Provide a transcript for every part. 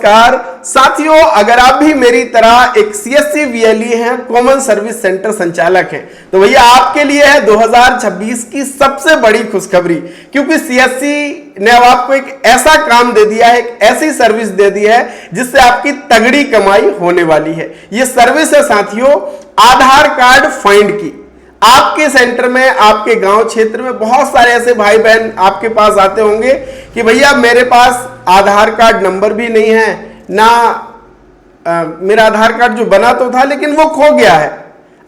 नमस्कार साथियों, अगर आप भी मेरी तरह एक सीएससी वीएलई हैं, कॉमन सर्विस सेंटर संचालक हैं, तो भैया आपके लिए है 2026 की सबसे बड़ी खुशखबरी। क्योंकि सीएससी ने अब आपको एक ऐसा काम दे दिया है, एक ऐसी सर्विस दे दी है जिससे आपकी तगड़ी कमाई होने वाली है। ये सर्विस है साथियों आधार कार्ड फाइंड की। आपके सेंटर में, आपके गांव क्षेत्र में बहुत सारे ऐसे भाई बहन आपके पास आते होंगे कि भैया मेरे पास आधार कार्ड नंबर भी नहीं है ना, मेरा आधार कार्ड जो बना तो था लेकिन वो खो गया है,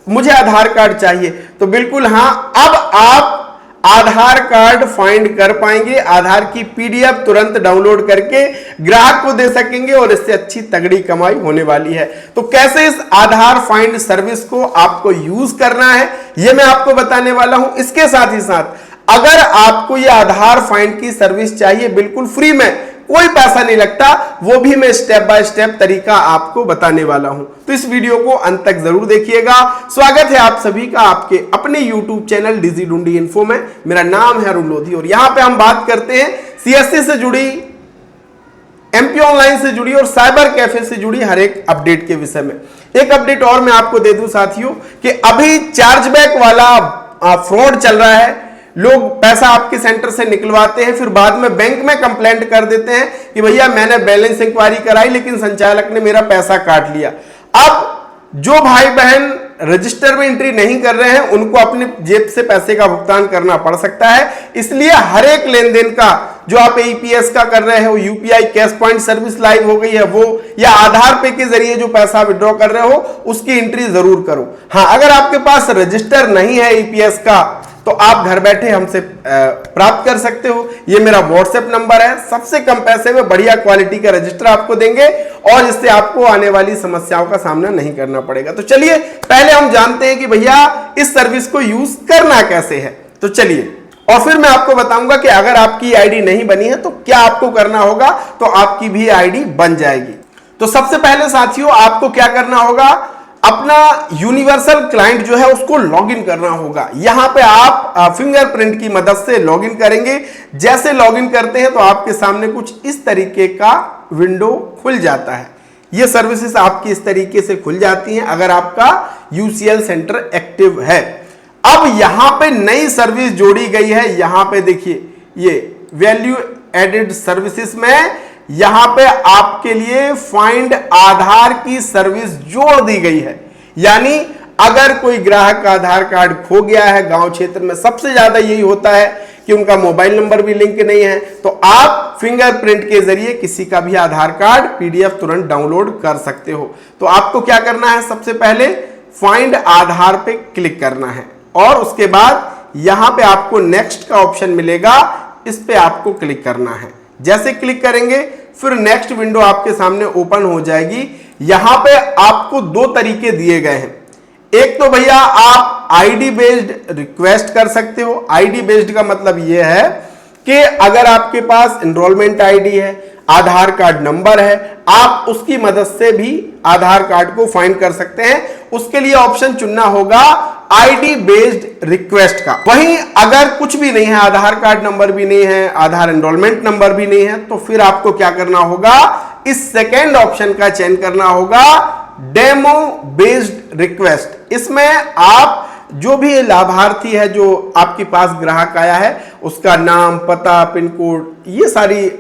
मुझे आधार कार्ड चाहिए। तो बिल्कुल हाँ, अब आप आधार कार्ड फाइंड कर पाएंगे। आधार की पीडीएफ तुरंत डाउनलोड करके ग्राहक को दे सकेंगे और इससे अच्छी तगड़ी कमाई होने वाली है। तो कैसे इस आधार फाइंड सर्विस को आपको यूज करना है यह मैं आपको बताने वाला हूं। इसके साथ ही साथ अगर आपको यह आधार फाइंड की सर्विस चाहिए बिल्कुल फ्री में, कोई पैसा नहीं लगता, वो भी मैं स्टेप बाय स्टेप तरीका आपको बताने वाला हूं। तो इस वीडियो को अंत तक जरूर देखिएगा। स्वागत है आप सभी का आपके अपने YouTube चैनल डिजी ढूंढी इन्फो में। मेरा नाम है अरुण लोधी और यहां पे हम बात करते हैं सीएससी से जुड़ी, एमपी ऑनलाइन से जुड़ी और साइबर कैफे से जुड़ी हर एक अपडेट के विषय में। एक अपडेट और मैं आपको दे दूं साथियों कि अभी चार्जबैक वाला फ्रॉड चल रहा है। लोग पैसा आपके सेंटर से निकलवाते हैं, फिर बाद में बैंक में कंप्लेंट कर देते हैं कि भैया मैंने बैलेंस इंक्वायरी कराई लेकिन संचालक ने मेरा पैसा काट लिया। अब जो भाई बहन रजिस्टर में एंट्री नहीं कर रहे हैं उनको अपने जेब से पैसे का भुगतान करना पड़ सकता है। इसलिए हर एक लेन देन का जो आप एईपीएस का कर रहे हो, UPI cash point service live हो गई है वो, या आधार पे के जरिए जो पैसा विड्रॉ कर रहे हो उसकी एंट्री जरूर करो। हाँ, अगर आपके पास रजिस्टर नहीं है एईपीएस का तो आप घर बैठे हमसे प्राप्त कर सकते हो। ये मेरा व्हाट्सएप नंबर है। सबसे कम पैसे में बढ़िया क्वालिटी का रजिस्टर आपको देंगे और इससे आपको आने वाली समस्याओं का सामना नहीं करना पड़ेगा। तो चलिए पहले हम जानते हैं कि भैया इस सर्विस को यूज करना कैसे है। तो चलिए, और फिर मैं आपको बताऊंगा कि अगर आपकी आईडी नहीं बनी है तो क्या आपको करना होगा, तो आपकी भी आईडी बन जाएगी। तो सबसे पहले साथियों आपको क्या करना होगा, अपना यूनिवर्सल क्लाइंट जो है उसको लॉगिन करना होगा। यहां पे आप फिंगरप्रिंट की मदद से लॉगिन करेंगे। जैसे लॉगिन करते हैं तो आपके सामने कुछ इस तरीके का विंडो खुल जाता है। ये सर्विसेज आपकी इस तरीके से खुल जाती हैं अगर आपका यूसीएल सेंटर एक्टिव है। अब यहां पे नई सर्विस जोड़ी गई है। यहां पे देखिए ये वैल्यू एडेड सर्विसेज में यहां पे आपके लिए फाइंड आधार की सर्विस जोड़ दी गई है। यानी अगर कोई ग्राहक का आधार कार्ड खो गया है, गांव क्षेत्र में सबसे ज्यादा यही होता है कि उनका मोबाइल नंबर भी लिंक नहीं है, तो आप फिंगरप्रिंट के जरिए किसी का भी आधार कार्ड पीडीएफ तुरंत डाउनलोड कर सकते हो। तो आपको क्या करना है, सबसे पहले फाइंड आधार पे क्लिक करना है और उसके बाद यहां पे आपको नेक्स्ट का ऑप्शन मिलेगा, इस पे आपको क्लिक करना है। जैसे क्लिक करेंगे फिर नेक्स्ट विंडो आपके सामने ओपन हो जाएगी। यहां पे आपको दो तरीके दिए गए हैं। एक तो भैया आप आईडी बेस्ड रिक्वेस्ट कर सकते हो। आईडी बेस्ड का मतलब यह है कि अगर आपके पास एनरोलमेंट आईडी है, आधार कार्ड नंबर है, आप उसकी मदद से भी आधार कार्ड को फाइंड कर सकते हैं। उसके लिए ऑप्शन चुनना होगा आईडी बेस्ड रिक्वेस्ट का। वहीं अगर कुछ भी नहीं है, आधार कार्ड नंबर भी नहीं है, आधार एनरोलमेंट नंबर भी नहीं है, तो फिर आपको क्या करना होगा, इस सेकेंड ऑप्शन का चयन करना होगा डेमो बेस्ड रिक्वेस्ट। इसमें आप जो भी लाभार्थी है, जो आपके पास ग्राहक आया है, उसका नाम, पता, पिन कोड, ये सारी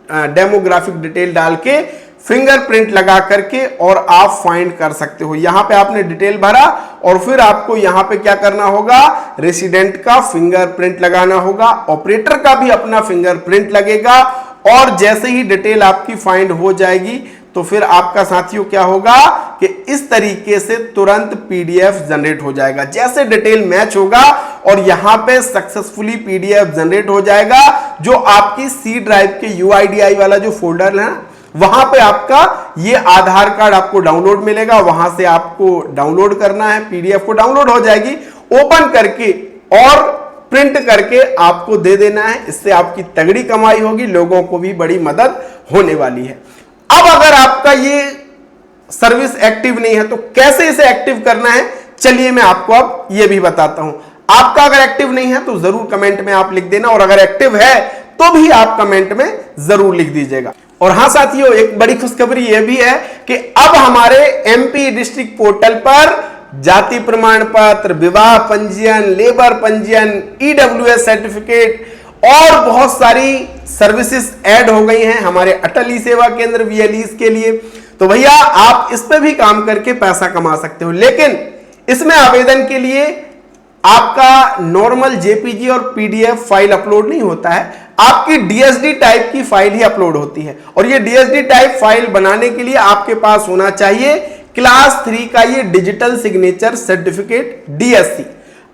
डेमोग्राफिक डिटेल डाल के फिंगरप्रिंट लगा करके और आप फाइंड कर सकते हो। यहां पे आपने डिटेल भरा और फिर आपको यहां पे क्या करना होगा, रेसिडेंट का फिंगरप्रिंट लगाना होगा, ऑपरेटर का भी अपना फिंगरप्रिंट लगेगा और जैसे ही डिटेल आपकी फाइंड हो जाएगी तो फिर आपका साथियों क्या होगा कि इस तरीके से तुरंत पीडीएफ जनरेट हो जाएगा। जैसे डिटेल मैच होगा और यहां पे सक्सेसफुली पीडीएफ जनरेट हो जाएगा, जो आपकी सी ड्राइव के यूआईडीआई वाला जो फोल्डर है वहां पे आपका ये आधार कार्ड आपको डाउनलोड मिलेगा। वहां से आपको डाउनलोड करना है, पीडीएफ को डाउनलोड हो जाएगी, ओपन करके और प्रिंट करके आपको दे देना है। इससे आपकी तगड़ी कमाई होगी, लोगों को भी बड़ी मदद होने वाली है। अब अगर आपका ये सर्विस एक्टिव नहीं है तो कैसे इसे एक्टिव करना है, चलिए मैं आपको अब ये भी बताता हूं। आपका अगर एक्टिव नहीं है तो जरूर कमेंट में आप लिख देना, और अगर एक्टिव है तो भी आप कमेंट में जरूर लिख दीजिएगा। और हां साथियों, एक बड़ी खुशखबरी यह भी है कि अब हमारे एमपी डिस्ट्रिक्ट पोर्टल पर जाति प्रमाण पत्र, विवाह पंजीयन, लेबर पंजीयन, ईडब्ल्यूएस सर्टिफिकेट और बहुत सारी सर्विसेज ऐड हो गई हैं हमारे अटल ई सेवा केंद्र वीएलईस के लिए। तो भैया आप इस पे भी काम करके पैसा कमा सकते हो, लेकिन इसमें आवेदन के लिए आपका नॉर्मल जेपीजी और पीडीएफ फाइल अपलोड नहीं होता है, आपकी डीएसडी टाइप की फाइल ही अपलोड होती है। और ये डीएसडी टाइप फाइल बनाने के लिए आपके पास होना चाहिए क्लास 3 का ये डिजिटल सिग्नेचर सर्टिफिकेट डीएससी।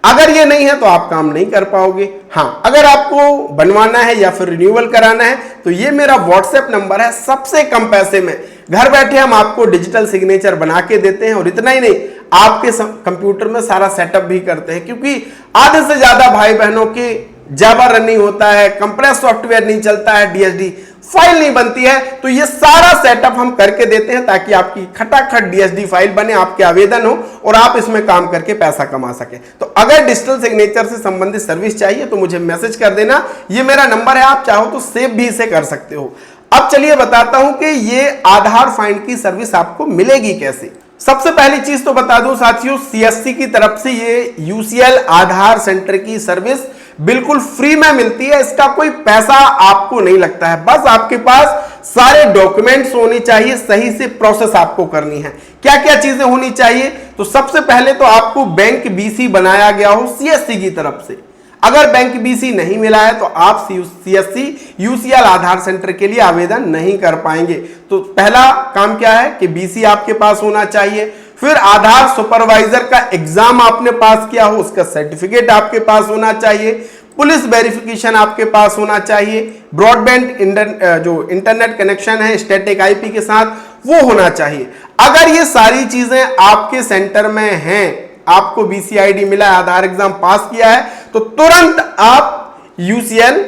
अगर ये नहीं है तो आप काम नहीं कर पाओगे। हां, अगर आपको बनवाना है या फिर रिन्यूअल कराना है तो ये मेरा व्हाट्सएप नंबर है, सबसे कम पैसे में घर बैठे हम आपको डिजिटल सिग्नेचर बना के देते हैं। और इतना ही नहीं, आपके कंप्यूटर में सारा सेटअप भी करते हैं, क्योंकि आधे से ज्यादा भाई बहनों के जावा रन नहीं होता है, कंप्रेस सॉफ्टवेयर नहीं चलता है, डीएसडी फाइल नहीं बनती है। तो ये सारा सेटअप हम करके देते हैं ताकि आपकी खटाखट डीएसडी फाइल बने, आपके आवेदन हो और आप इसमें काम करके पैसा कमा सके। तो अगर डिजिटल सिग्नेचर से संबंधित सर्विस चाहिए तो मुझे मैसेज कर देना, ये मेरा नंबर है, आप चाहो तो सेव भी इसे कर सकते हो। अब चलिए बताता हूं कि ये आधार फाइंड की सर्विस आपको मिलेगी कैसे। सबसे पहली चीज तो बता दूं साथियों, सीएससी की तरफ से ये यूसीएल आधार सेंटर की सर्विस बिल्कुल फ्री में मिलती है, इसका कोई पैसा आपको नहीं लगता है। बस आपके पास सारे डॉक्यूमेंट्स होने चाहिए, सही से प्रोसेस आपको करनी है। क्या क्या चीजें होनी चाहिए, तो सबसे पहले तो आपको बैंक बीसी बनाया गया हो सीएससी की तरफ से। अगर बैंक बीसी नहीं मिला है तो आप सीएससी यूसीएल आधार सेंटर के लिए आवेदन नहीं कर पाएंगे। तो पहला काम क्या है कि बीसी आपके पास होना चाहिए, फिर आधार सुपरवाइजर का एग्जाम आपने पास किया हो, उसका सर्टिफिकेट आपके पास होना चाहिए, पुलिस वेरिफिकेशन आपके पास होना चाहिए, ब्रॉडबैंड जो इंटरनेट कनेक्शन है स्टैटिक आईपी के साथ वो होना चाहिए। अगर ये सारी चीजें आपके सेंटर में हैं, आपको बीसीआईडी मिला है, आधार एग्जाम पास किया है, तो तुरंत आप यूसीएल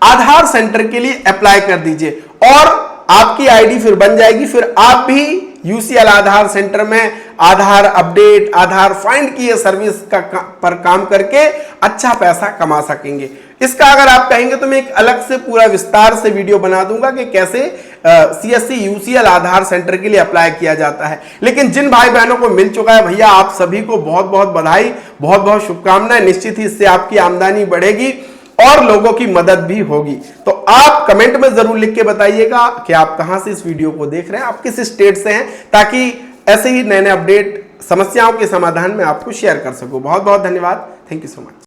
आधार सेंटर के लिए अप्लाई कर दीजिए और आपकी आईडी फिर बन जाएगी। फिर आप भी यूसीएल आधार सेंटर में आधार अपडेट, आधार फाइंड की ये सर्विस पर काम करके अच्छा पैसा कमा सकेंगे। इसका अगर आप कहेंगे तो मैं एक अलग से पूरा विस्तार से वीडियो बना दूंगा कि कैसे सीएससी यूसीएल आधार सेंटर के लिए अप्लाई किया जाता है। लेकिन जिन भाई बहनों को मिल चुका है, भैया आप सभी को बहुत बहुत बधाई, बहुत बहुत शुभकामनाएं। निश्चित ही इससे आपकी आमदनी बढ़ेगी और लोगों की मदद भी होगी। तो आप कमेंट में जरूर लिख के बताइएगा कि आप कहां से इस वीडियो को देख रहे हैं, आप किस स्टेट से हैं, ताकि ऐसे ही नए नए अपडेट समस्याओं के समाधान में आपको शेयर कर सकूं। बहुत बहुत धन्यवाद। Thank you so much.